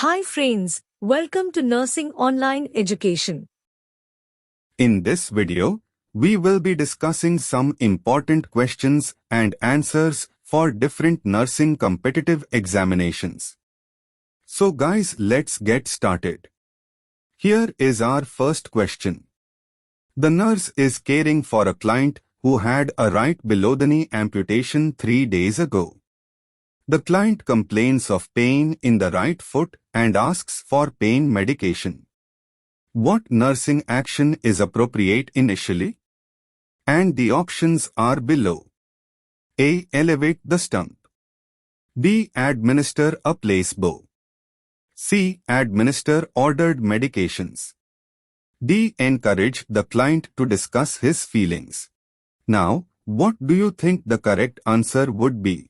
Hi friends, welcome to Nursing Online Education. In this video, we will be discussing some important questions and answers for different nursing competitive examinations. So guys, let's get started. Here is our first question. The nurse is caring for a client who had a right below the knee amputation 3 days ago. The client complains of pain in the right foot and asks for pain medication. What nursing action is appropriate initially? And the options are below. A. Elevate the stump. B. Administer a placebo. C. Administer ordered medications. D. Encourage the client to discuss his feelings. Now, what do you think the correct answer would be?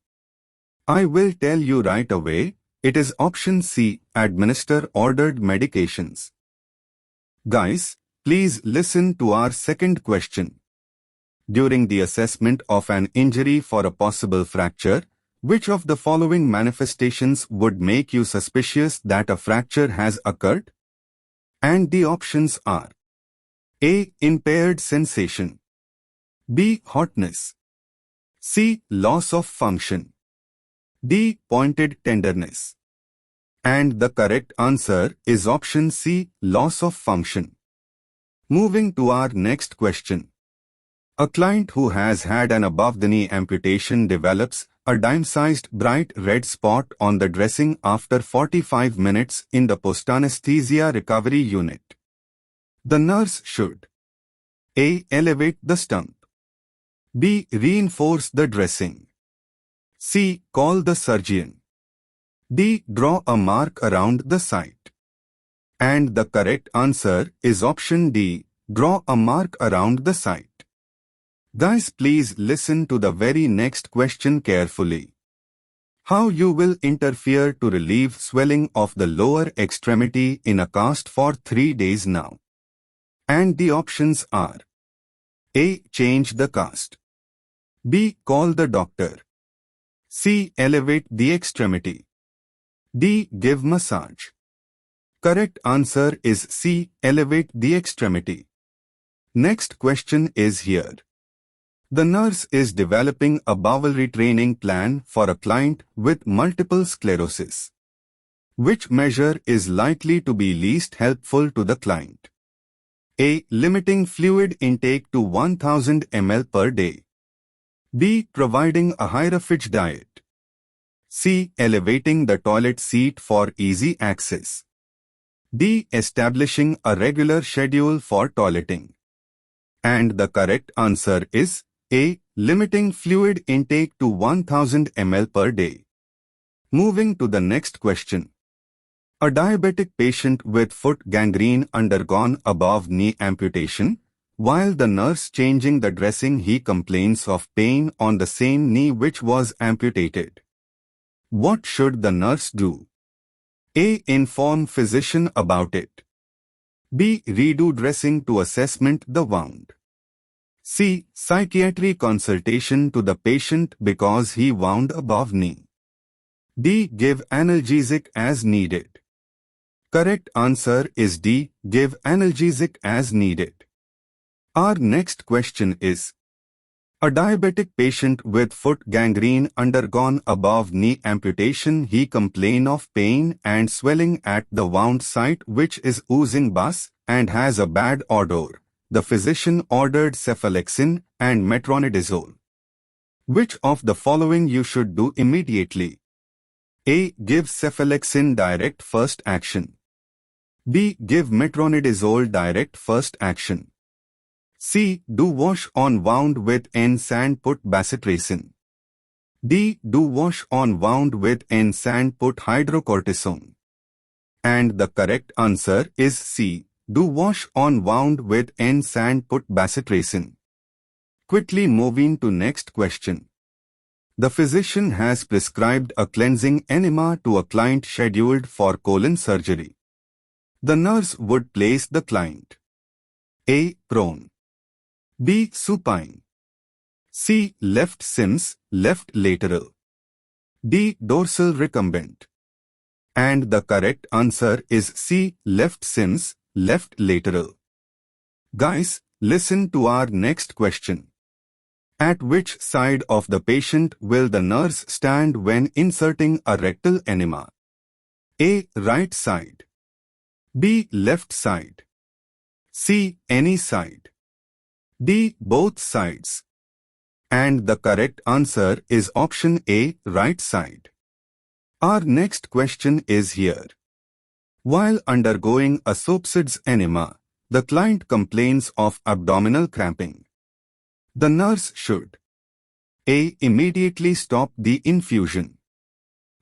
I will tell you right away. It is option C. Administer ordered medications. Guys, please listen to our second question. During the assessment of an injury for a possible fracture, which of the following manifestations would make you suspicious that a fracture has occurred? And the options are A. Impaired sensation. B. Hotness. C. Loss of function. D. Pointed tenderness. And the correct answer is option C. Loss of function. Moving to our next question. A client who has had an above-the-knee amputation develops a dime-sized bright red spot on the dressing after 45 minutes in the post-anesthesia recovery unit. The nurse should A. Elevate the stump. B. Reinforce the dressing. C. Call the surgeon. D. Draw a mark around the site. And the correct answer is option D. Draw a mark around the site. Guys, please listen to the very next question carefully. How you will interfere to relieve swelling of the lower extremity in a cast for 3 days now? And the options are A. Change the cast. B. Call the doctor. C. Elevate the extremity. D. Give massage. Correct answer is C. Elevate the extremity. Next question is here. The nurse is developing a bowel retraining plan for a client with multiple sclerosis. Which measure is likely to be least helpful to the client? A. Limiting fluid intake to 1000 ml per day. B. Providing a high-roughage diet. C. Elevating the toilet seat for easy access. D. Establishing a regular schedule for toileting. And the correct answer is A. Limiting fluid intake to 1000 ml per day. Moving to the next question. A diabetic patient with foot gangrene undergone above-knee amputation. While the nurse changing the dressing, he complains of pain on the same knee which was amputated. What should the nurse do? A. Inform physician about it. B. Redo dressing to assessment the wound. C. Psychiatry consultation to the patient because he wound above knee. D. Give analgesic as needed. Correct answer is D. Give analgesic as needed. Our next question is, a diabetic patient with foot gangrene undergone above-knee amputation, he complains of pain and swelling at the wound site which is oozing pus and has a bad odor. The physician ordered cephalexin and metronidazole. Which of the following you should do immediately? A. Give cephalexin direct first action. B. Give metronidazole direct first action. C. Do wash on wound with N-sand put bacitracin. D. Do wash on wound with N-sand put hydrocortisone. And the correct answer is C. Do wash on wound with N-sand put bacitracin. Quickly moving to next question. The physician has prescribed a cleansing enema to a client scheduled for colon surgery. The nurse would place the client A. Prone. B. Supine. C. Left sims, left lateral. D. Dorsal recumbent. And the correct answer is C. Left sims, left lateral. Guys, listen to our next question. At which side of the patient will the nurse stand when inserting a rectal enema? A. Right side. B. Left side. C. Any side. D. Both sides. And the correct answer is option A. Right side. Our next question is here. While undergoing a subsids enema, the client complains of abdominal cramping. The nurse should A. Immediately stop the infusion.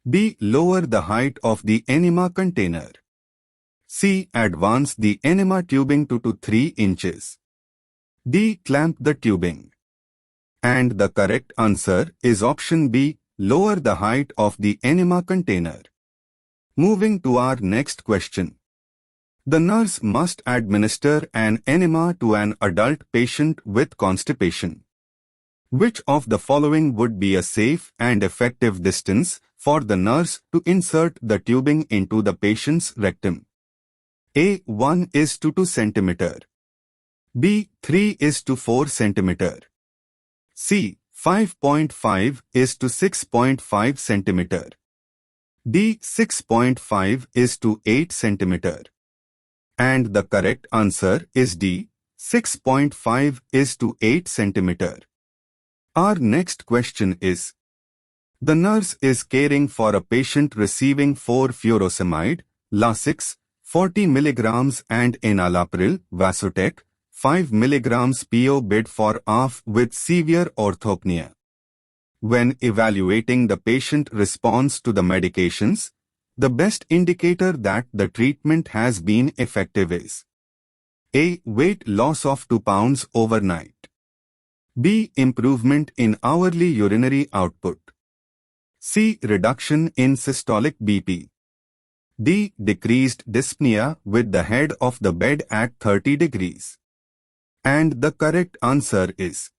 B. Lower the height of the enema container. C. Advance the enema tubing to 3 inches. D. Clamp the tubing. And the correct answer is option B. Lower the height of the enema container. Moving to our next question. The nurse must administer an enema to an adult patient with constipation. Which of the following would be a safe and effective distance for the nurse to insert the tubing into the patient's rectum? A. 1:2 cm. B. 3:4 cm. C. 5.5:6.5 cm. D. 6.5:8 cm. And the correct answer is D. 6.5:8 cm. Our next question is, the nurse is caring for a patient receiving 4-furosemide, Lasix, 40 mg and enalapril, Vasotec, 5 mg PO bid for AF with severe orthopnea. When evaluating the patient response to the medications, the best indicator that the treatment has been effective is A. Weight loss of 2 pounds overnight. B. Improvement in hourly urinary output. C. Reduction in systolic BP. D. Decreased dyspnea with the head of the bed at 30 degrees. And the correct answer is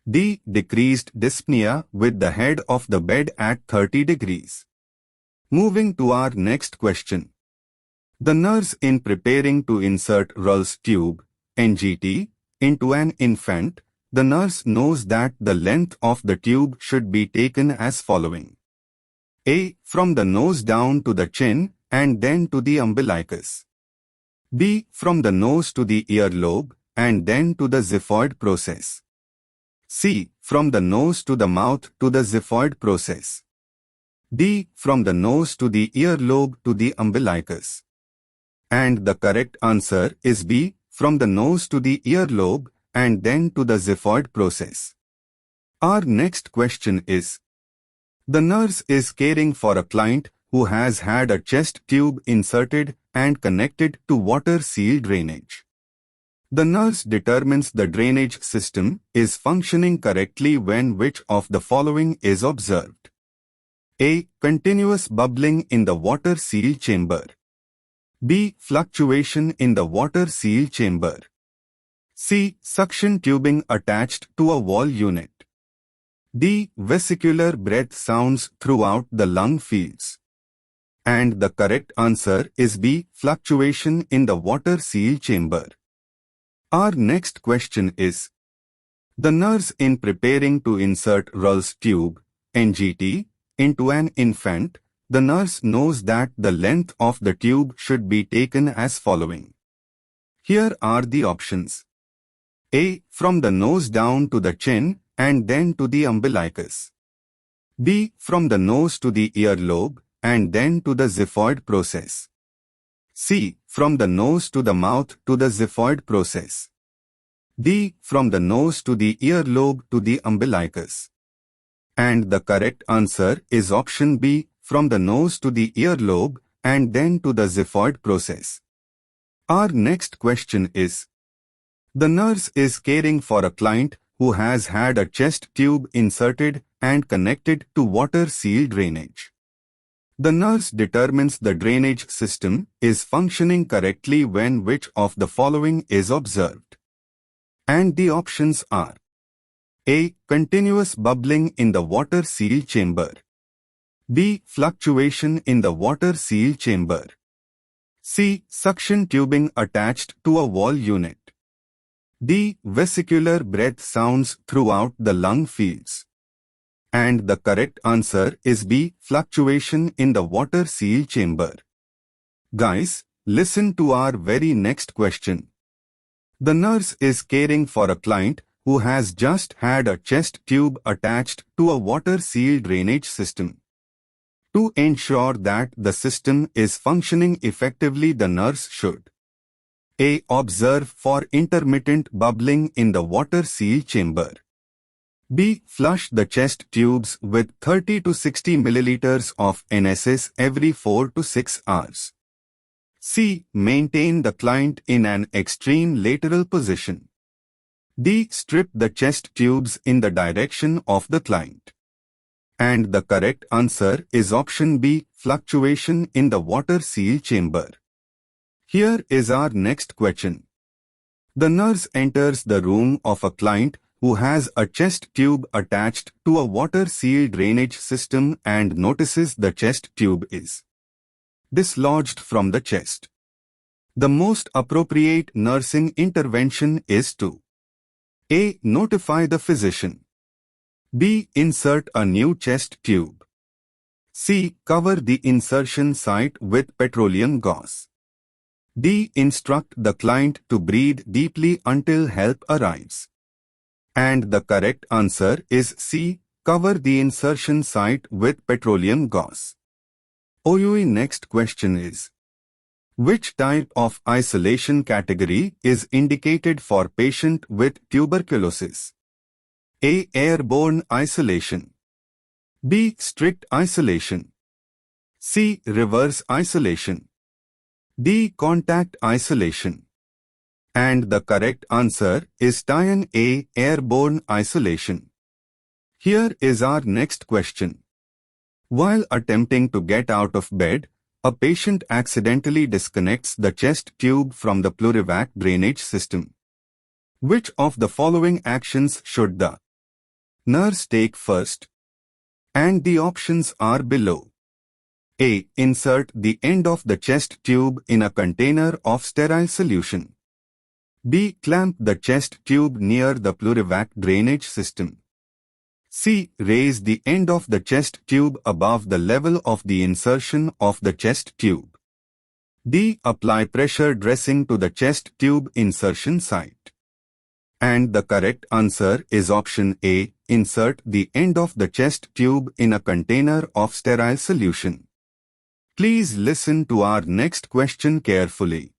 D. Decreased dyspnea with the head of the bed at 30 degrees. Moving to our next question. The nurse in preparing to insert Rull's tube, NGT, into an infant, the nurse knows that the length of the tube should be taken as following. A. From the nose down to the chin and then to the umbilicus. B. From the nose to the earlobe and then to the xiphoid process. C. From the nose to the mouth to the xiphoid process. D. From the nose to the earlobe to the umbilicus. And the correct answer is B. From the nose to the earlobe and then to the xiphoid process. Our next question is, the nurse is caring for a client who has had a chest tube inserted and connected to water seal drainage. The nurse determines the drainage system is functioning correctly when which of the following is observed. A. Continuous bubbling in the water seal chamber. B. Fluctuation in the water seal chamber. C. Suction tubing attached to a wall unit. D. Vesicular breath sounds throughout the lung fields. And the correct answer is B. Fluctuation in the water seal chamber. Our next question is, the nurse in preparing to insert Rull's tube, NGT, into an infant, the nurse knows that the length of the tube should be taken as following. Here are the options. A. From the nose down to the chin and then to the umbilicus. B. From the nose to the earlobe and then to the xiphoid process. C. From the nose to the mouth to the xiphoid process. D. From the nose to the earlobe to the umbilicus. And the correct answer is option B. From the nose to the earlobe and then to the xiphoid process. Our next question is, the nurse is caring for a client who has had a chest tube inserted and connected to water seal drainage. The nurse determines the drainage system is functioning correctly when which of the following is observed. And the options are A. Continuous bubbling in the water seal chamber. B. Fluctuation in the water seal chamber. C. Suction tubing attached to a wall unit. D. Vesicular breath sounds throughout the lung fields. And the correct answer is B. Fluctuation in the water seal chamber. Guys, listen to our very next question. The nurse is caring for a client who has just had a chest tube attached to a water seal drainage system. To ensure that the system is functioning effectively, the nurse should A. Observe for intermittent bubbling in the water seal chamber. B. Flush the chest tubes with 30 to 60 milliliters of NSS every 4 to 6 hours. C. Maintain the client in an extreme lateral position. D. Strip the chest tubes in the direction of the client. And the correct answer is option B. Fluctuation in the water seal chamber. Here is our next question. The nurse enters the room of a client who has a chest tube attached to a water seal drainage system and notices the chest tube is dislodged from the chest. The most appropriate nursing intervention is to A. Notify the physician. B. Insert a new chest tube. C. Cover the insertion site with petroleum gauze. D. Instruct the client to breathe deeply until help arrives. And the correct answer is C. Cover the insertion site with petroleum gauze. OUE next question is: which type of isolation category is indicated for patient with tuberculosis? A. Airborne isolation. B. Strict isolation. C. Reverse isolation. D. Contact isolation. And the correct answer is Tian A. Airborne isolation. Here is our next question. While attempting to get out of bed, a patient accidentally disconnects the chest tube from the plurivac drainage system. Which of the following actions should the nurse take first? And the options are below. A. Insert the end of the chest tube in a container of sterile solution. B. Clamp the chest tube near the plurivac drainage system. C. Raise the end of the chest tube above the level of the insertion of the chest tube. D. Apply pressure dressing to the chest tube insertion site. And the correct answer is option A. Insert the end of the chest tube in a container of sterile solution. Please listen to our next question carefully.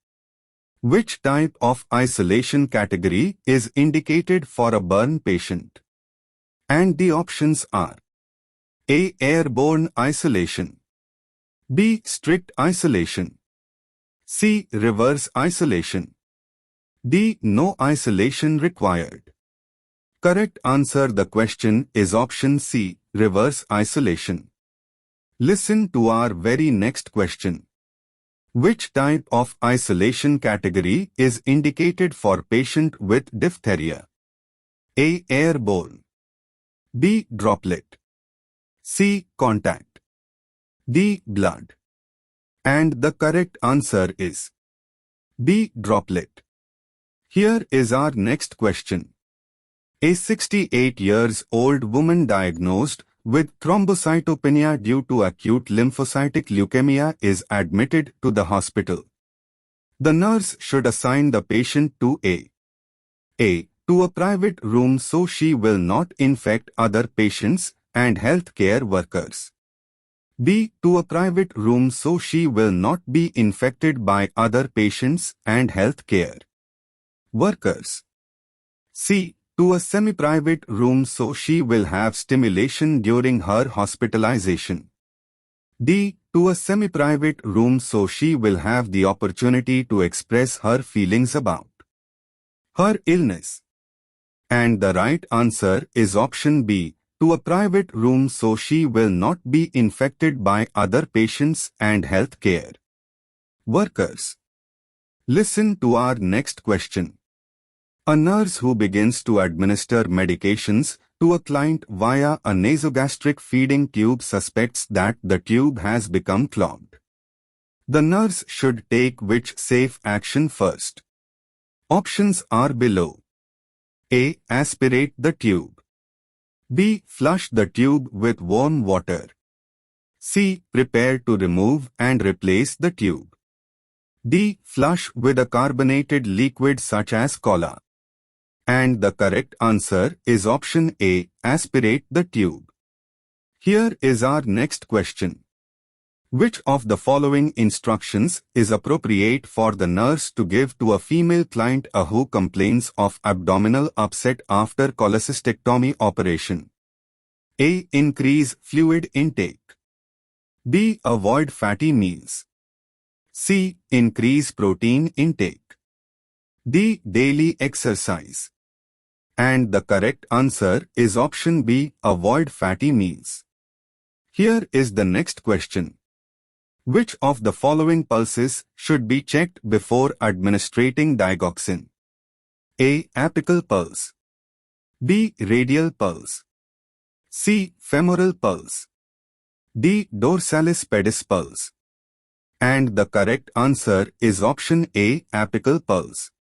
Which type of isolation category is indicated for a burn patient? And the options are A. Airborne isolation. B. Strict isolation. C. Reverse isolation. D. No isolation required. Correct answer the question is option C. Reverse isolation. Listen to our very next question. Which type of isolation category is indicated for patient with diphtheria? A. Airborne. B. Droplet. C. Contact. D. Blood. And the correct answer is B. Droplet. Here is our next question. A 68-year-old woman diagnosed with thrombocytopenia due to acute lymphocytic leukemia is admitted to the hospital. The nurse should assign the patient to A. To a private room so she will not infect other patients and healthcare workers. B. To a private room so she will not be infected by other patients and healthcare workers. C. To a semi-private room so she will have stimulation during her hospitalization. D. To a semi-private room so she will have the opportunity to express her feelings about her illness. And the right answer is option B. To a private room so she will not be infected by other patients and healthcare workers. Listen to our next question. A nurse who begins to administer medications to a client via a nasogastric feeding tube suspects that the tube has become clogged. The nurse should take which safe action first? Options are below. A. Aspirate the tube. B. Flush the tube with warm water. C. Prepare to remove and replace the tube. D. Flush with a carbonated liquid such as cola. And the correct answer is option A. Aspirate the tube. Here is our next question. Which of the following instructions is appropriate for the nurse to give to a female client who complains of abdominal upset after cholecystectomy operation? A. Increase fluid intake. B. Avoid fatty meals. C. Increase protein intake. D. Daily exercise. And the correct answer is option B. Avoid fatty meals. Here is the next question. Which of the following pulses should be checked before administrating digoxin? A. Apical pulse. B. Radial pulse. C. Femoral pulse. D. Dorsalis pedis pulse. And the correct answer is option A. Apical pulse.